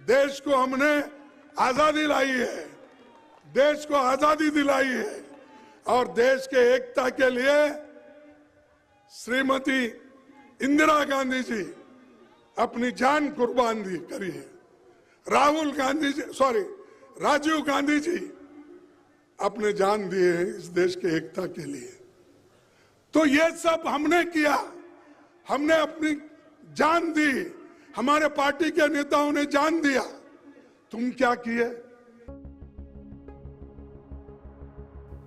देश को हमने आजादी लाई है, देश को आजादी दिलाई है और देश के एकता के लिए श्रीमती इंदिरा गांधी जी अपनी जान कुर्बान करी है। राजीव गांधी जी अपने जान दिए हैं इस देश के एकता के लिए। तो ये सब हमने किया, हमने अपनी जान दी, हमारे पार्टी के नेताओं ने जान दिया। तुम क्या किए?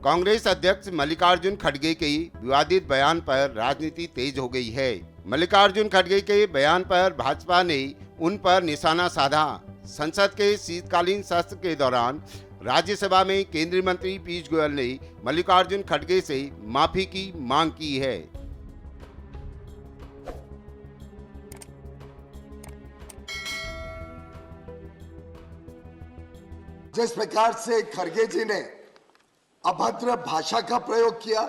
कांग्रेस अध्यक्ष मल्लिकार्जुन खड़गे के विवादित बयान पर राजनीति तेज हो गई है। मल्लिकार्जुन खड़गे के बयान पर भाजपा ने उन पर निशाना साधा। संसद के शीतकालीन सत्र के दौरान राज्यसभा में केंद्रीय मंत्री पीयूष गोयल ने मल्लिकार्जुन खड़गे से माफी की मांग की है। जिस प्रकार से खड़गे जी ने अभद्र भाषा का प्रयोग किया,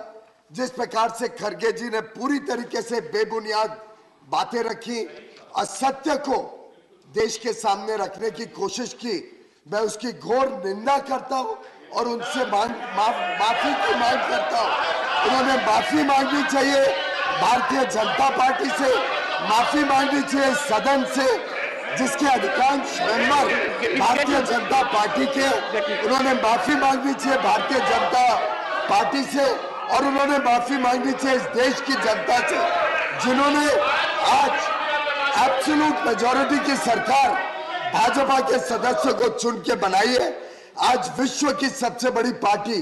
जिस प्रकार से खड़गे जी ने पूरी तरीके से बेबुनियाद बातें रखी, असत्य को देश के सामने रखने की कोशिश की, मैं उसकी घोर निंदा करता हूं और उनसे माफी की मांग करता हूं। उन्होंने माफी मांगनी चाहिए भारतीय जनता पार्टी से, माफी मांगनी चाहिए सदन से, जिसके अधिकांश मेंबर भारतीय जनता पार्टी के। उन्होंने माफी मांगनी चाहिए भारतीय जनता पार्टी से और उन्होंने माफी मांगनी चाहिए इस देश की जनता से, जिन्होंने आज एब्सोल्यूट मेजॉरिटी की सरकार भाजपा के सदस्यों को चुन के बनाई है। आज विश्व की सबसे बड़ी पार्टी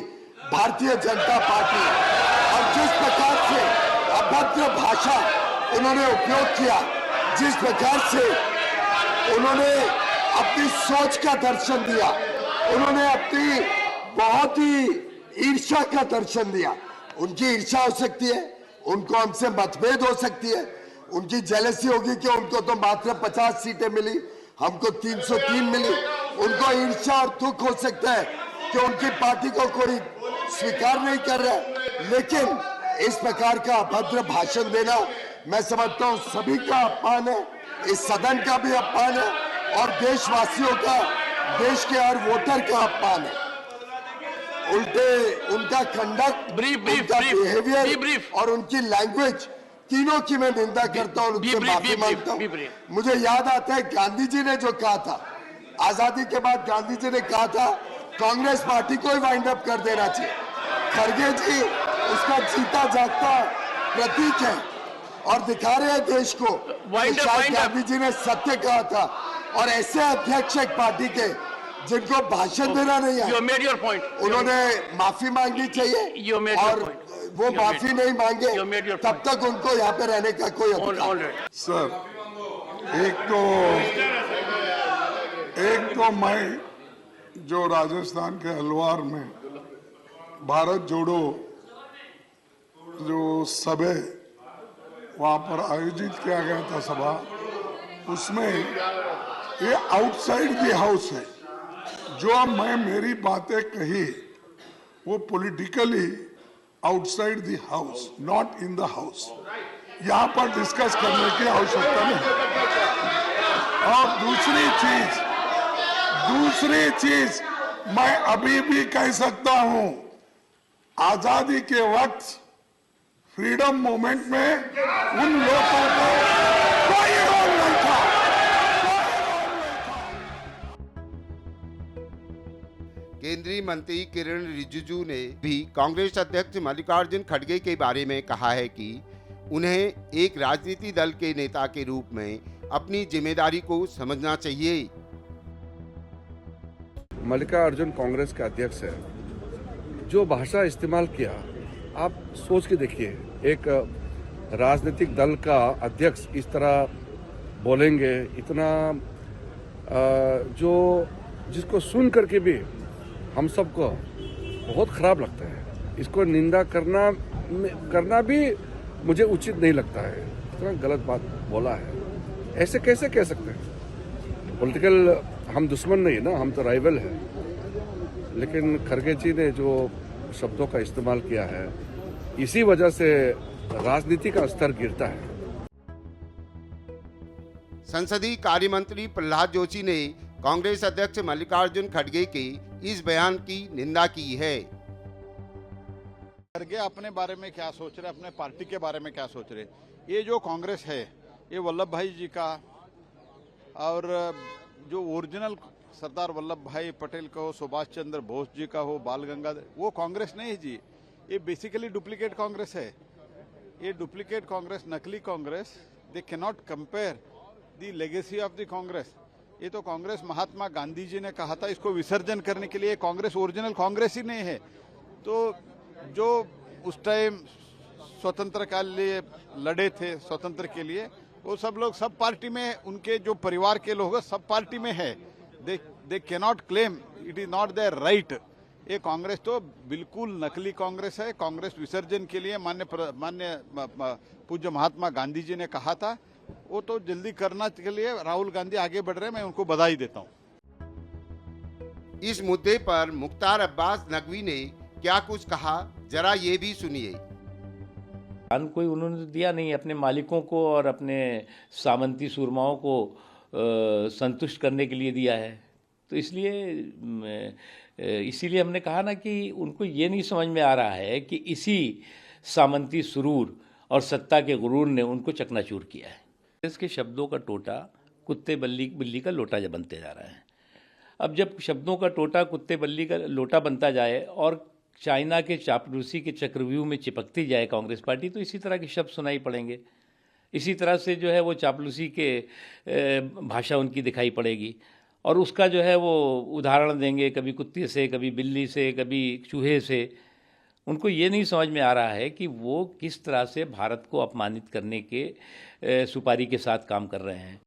भारतीय जनता पार्टी, और जिस प्रकार से अभद्र भाषा उन्होंने उपयोग किया, जिस प्रकार से उन्होंने अपनी सोच का दर्शन दिया, उन्होंने अपनी बहुत ही ईर्ष्या का दर्शन दिया। उनकी ईर्ष्या हो सकती है, उनको हमसे मतभेद हो सकती है, उनकी जेलसी होगी कि उनको तो मात्र 50 सीटें मिली, हमको 303 मिली। उनको ईर्ष्या और दुख हो सकता है कि उनकी पार्टी को कोई स्वीकार नहीं कर रहा है, लेकिन इस प्रकार का अभद्र भाषण देना मैं समझता हूं सभी का अपमान है, इस सदन का भी अपमान है और देशवासियों का, देश के हर वोटर का अपमान है। उल्टे उनका कंडक्ट, उनका बिहेवियर और उनकी लैंग्वेज, तीनों की मैं निंदा करता हूं, उनसे माफी मांगता हूं। मुझे याद आता है गांधी जी ने जो कहा था, आजादी के बाद गांधी जी ने कहा था कांग्रेस पार्टी को ही वाइंड अप कर देना चाहिए। खड़गे जी उसका जीता जागता प्रतीक है और दिखा रहे हैं देश को शायद गांधी जी ने सत्य कहा था। और ऐसे अध्यक्ष एक पार्टी के जिनको भाषण देना नहीं है, उन्होंने माफी मांगनी चाहिए और वो माफी नहीं मांगे तब तक उनको यहाँ पे रहने का कोई अधिकार। सर, एक तो मैं जो राजस्थान के अलवार में भारत जोड़ो जो सभा वहां पर आयोजित किया गया था सभा, उसमें ये आउटसाइड द हाउस है। जो मैं मेरी बातें कही वो politically outside the house, not in the house. यहाँ पर डिस्कस करने की आवश्यकता नहीं। और दूसरी चीज मैं अभी भी कह सकता हूं, आजादी के वक्त फ्रीडम मूवमेंट में उन लोगों को कोई रोल नहीं था। केंद्रीय मंत्री किरण रिजिजू ने भी कांग्रेस अध्यक्ष मल्लिकार्जुन खड़गे के बारे में कहा है कि उन्हें एक राजनीतिक दल के नेता के रूप में अपनी जिम्मेदारी को समझना चाहिए। मल्लिकार्जुन कांग्रेस के अध्यक्ष है, जो भाषा इस्तेमाल किया आप सोच के देखिए, एक राजनीतिक दल का अध्यक्ष इस तरह बोलेंगे, इतना जो जिसको सुन करके भी हम सबको बहुत खराब लगता है। इसको निंदा करना भी मुझे उचित नहीं लगता है। इतना गलत बात बोला है, ऐसे कैसे कह सकते हैं? पॉलिटिकल हम दुश्मन नहीं ना, हम तो राइवल है। लेकिन खड़गे जी ने जो शब्दों का इस्तेमाल किया है, इसी वजह से राजनीति का स्तर गिरता है। संसदीय कार्य मंत्री प्रहलाद जोशी ने कांग्रेस अध्यक्ष मल्लिकार्जुन खड़गे के इस बयान की निंदा की है। खड़गे अपने बारे में क्या सोच रहे, अपने पार्टी के बारे में क्या सोच रहे। ये जो कांग्रेस है ये वल्लभ भाई जी का और जो ओरिजिनल सरदार वल्लभ भाई पटेल का हो, सुभाष चंद्र बोस जी का हो, बाल गंगाधर, वो कांग्रेस नहीं है जी। ये बेसिकली डुप्लीकेट कांग्रेस है। ये डुप्लीकेट कांग्रेस, नकली कांग्रेस, दे can not compare the legacy of the Congress. ये तो कांग्रेस महात्मा गांधी जी ने कहा था इसको विसर्जन करने के लिए। कांग्रेस ओरिजिनल कांग्रेस ही नहीं है। तो जो उस टाइम स्वतंत्र के लिए लड़े थे, स्वतंत्र के लिए, वो सब लोग सब पार्टी में, उनके जो परिवार के लोग सब पार्टी में है। They can not claim, it is not there right. ये कांग्रेस तो बिल्कुल नकली कांग्रेस है। कांग्रेस विसर्जन के लिए मान्य पूज्य महात्मा गांधी जी ने कहा था, वो तो जल्दी करना के लिए राहुल गांधी आगे बढ़ रहे हैं। मैं उनको बधाई देता हूँ। इस मुद्दे पर मुख्तार अब्बास नकवी ने क्या कुछ कहा, जरा ये भी सुनिए। बयान कोई उन्होंने दिया नहीं, अपने मालिकों को और अपने सामंती सूरमाओं को संतुष्ट करने के लिए दिया है। तो इसीलिए हमने कहा ना कि उनको ये नहीं समझ में आ रहा है कि इसी सामंती सुरूर और सत्ता के गुरूर ने उनको चकनाचूर किया है। इसके शब्दों का टोटा कुत्ते बिल्ली का लोटा बनते जा रहा है। अब जब शब्दों का टोटा कुत्ते बिल्ली का लोटा बनता जाए और चाइना के चापलूसी के चक्रव्यूह में चिपकती जाए कांग्रेस पार्टी, तो इसी तरह के शब्द सुनाई पड़ेंगे। इसी तरह से जो है वो चापलूसी के भाषा उनकी दिखाई पड़ेगी और उसका जो है वो उदाहरण देंगे, कभी कुत्ते से, कभी बिल्ली से, कभी चूहे से। उनको ये नहीं समझ में आ रहा है कि वो किस तरह से भारत को अपमानित करने के सुपारी के साथ काम कर रहे हैं।